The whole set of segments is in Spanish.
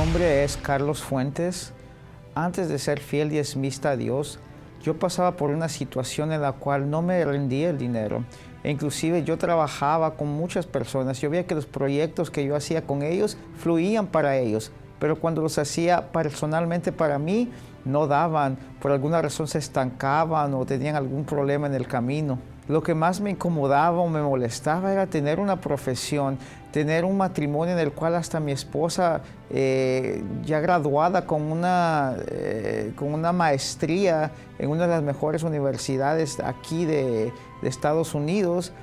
nombre es Carlos Fuentes. Antes de ser fiel diezmista a Dios, yo pasaba por una situación en la cual no me rendía el dinero. E inclusive yo trabajaba con muchas personas. Yo veía que los proyectos que yo hacía con ellos fluían para ellos, pero cuando los hacía personalmente para mí, no daban. Por alguna razón se estancaban o tenían algún problema en el camino. Lo que más me incomodaba o me molestaba era tener una profesión, tener un matrimonio en el cual hasta mi esposa, ya graduada con una maestría en una de las mejores universidades aquí de Estados Unidos,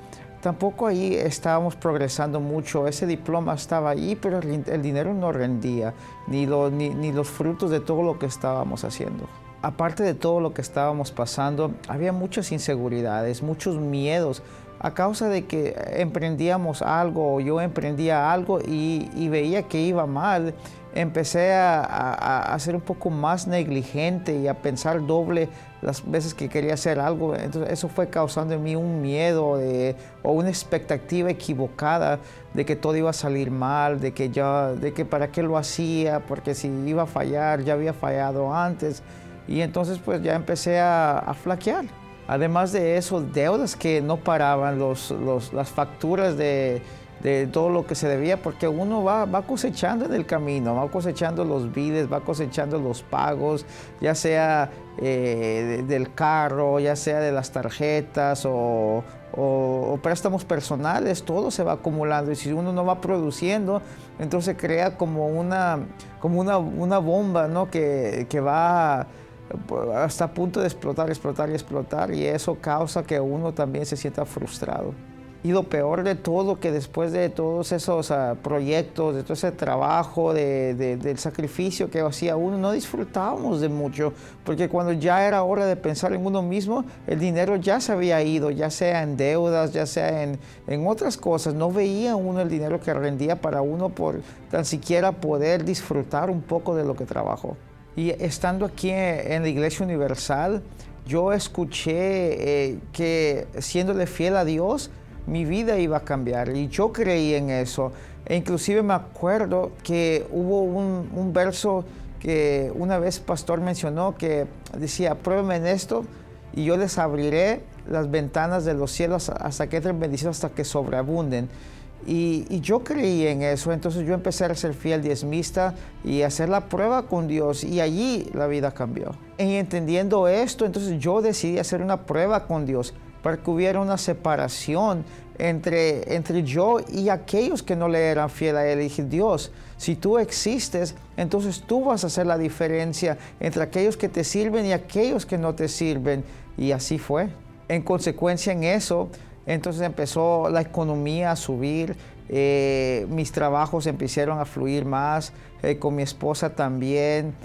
tampoco ahí estábamos progresando mucho. Ese diploma estaba ahí, pero el dinero no rendía, ni los frutos de todo lo que estábamos haciendo. Aparte de todo lo que estábamos pasando, había muchas inseguridades, muchos miedos, a causa de que emprendíamos algo o yo emprendía algo y veía que iba mal. Empecé a ser un poco más negligente y a pensar doble las veces que quería hacer algo. Entonces eso fue causando en mí un miedo o una expectativa equivocada de que todo iba a salir mal, de que para qué lo hacía, porque si iba a fallar, ya había fallado antes. Y entonces pues ya empecé a flaquear. Además de eso, deudas que no paraban, las facturas de todo lo que se debía, porque uno va cosechando en el camino, va cosechando los biles, va cosechando los pagos, ya sea del carro, ya sea de las tarjetas o préstamos personales. Todo se va acumulando y si uno no va produciendo, entonces crea como una bomba, ¿no? que va hasta a punto de explotar, y eso causa que uno también se sienta frustrado. Y lo peor de todo, que después de todos esos proyectos, de todo ese trabajo, del sacrificio que hacía uno, no disfrutábamos de mucho, porque cuando ya era hora de pensar en uno mismo, el dinero ya se había ido, ya sea en deudas, ya sea en otras cosas. No veía uno el dinero que rendía para uno por tan siquiera poder disfrutar un poco de lo que trabajó. Y estando aquí en la Iglesia Universal, yo escuché que siéndole fiel a Dios, mi vida iba a cambiar, y yo creí en eso. E inclusive me acuerdo que hubo un verso que una vez pastor mencionó que decía: pruébenme en esto y yo les abriré las ventanas de los cielos hasta que entren bendiciones, hasta que sobreabunden. Y yo creí en eso. Entonces yo empecé a ser fiel diezmista y a hacer la prueba con Dios, y allí la vida cambió. Y entendiendo esto, entonces yo decidí hacer una prueba con Dios para que hubiera una separación entre yo y aquellos que no le eran fiel a Él. Y dije: Dios, si tú existes, entonces tú vas a hacer la diferencia entre aquellos que te sirven y aquellos que no te sirven. Y así fue. En consecuencia en eso, entonces empezó la economía a subir, mis trabajos empezaron a fluir más, con mi esposa también,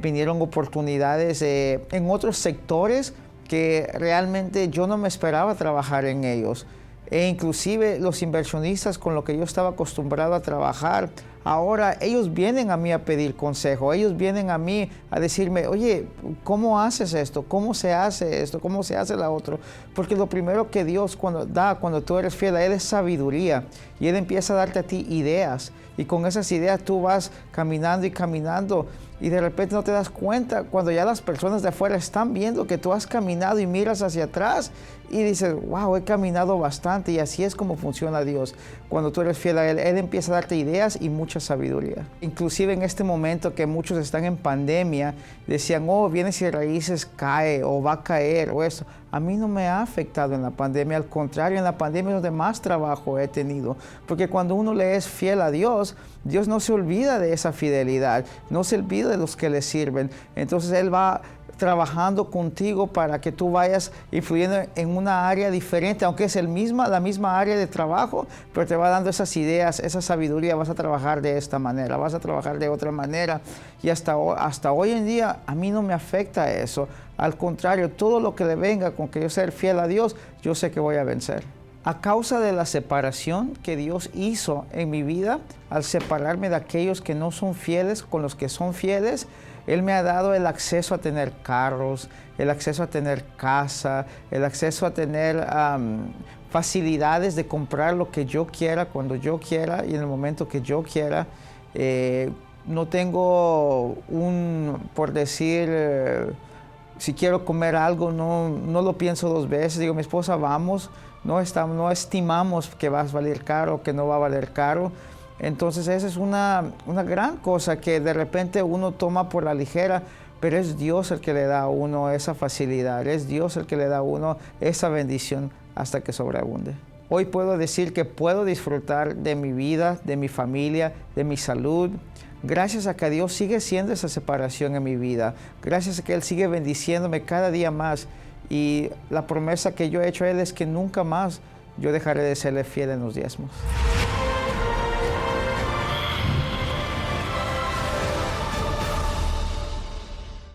vinieron oportunidades en otros sectores que realmente yo no me esperaba trabajar en ellos. E inclusive los inversionistas con los que yo estaba acostumbrado a trabajar, ahora ellos vienen a mí a pedir consejo, ellos vienen a mí a decirme: oye, ¿cómo haces esto? ¿Cómo se hace esto? ¿Cómo se hace la otro? Porque lo primero que Dios cuando tú eres fiel a Él es sabiduría, y Él empieza a darte a ti ideas, y con esas ideas tú vas caminando y caminando, y de repente no te das cuenta cuando ya las personas de afuera están viendo que tú has caminado y miras hacia atrás y dices: wow, he caminado bastante. Y así es como funciona Dios. Cuando tú eres fiel a Él, Él empieza a darte ideas y mucha sabiduría. Inclusive en este momento que muchos están en pandemia, decían: oh, bienes y raíces cae o va a caer o eso. A mí no me ha afectado en la pandemia, al contrario, en la pandemia es donde más trabajo he tenido, porque cuando uno le es fiel a Dios, Dios no se olvida de esa fidelidad, no se olvida de los que le sirven. Entonces Él va trabajando contigo para que tú vayas influyendo en una área diferente, aunque es la misma área de trabajo, pero te va dando esas ideas, esa sabiduría. Vas a trabajar de esta manera, vas a trabajar de otra manera, y hasta hoy en día a mí no me afecta eso. Al contrario, todo lo que le venga con que yo sea fiel a Dios, yo sé que voy a vencer. A causa de la separación que Dios hizo en mi vida, al separarme de aquellos que no son fieles con los que son fieles, Él me ha dado el acceso a tener carros, el acceso a tener casa, el acceso a tener facilidades de comprar lo que yo quiera, cuando yo quiera y en el momento que yo quiera. no tengo por decir, si quiero comer algo, no lo pienso dos veces. Digo, mi esposa, vamos, no estimamos que va a valer caro, que no va a valer caro. Entonces esa es una gran cosa que de repente uno toma por la ligera, pero es Dios el que le da a uno esa facilidad, es Dios el que le da a uno esa bendición hasta que sobreabunde. Hoy puedo decir que puedo disfrutar de mi vida, de mi familia, de mi salud, gracias a que Dios sigue siendo esa separación en mi vida, gracias a que Él sigue bendiciéndome cada día más. Y la promesa que yo he hecho a Él es que nunca más yo dejaré de serle fiel en los diezmos.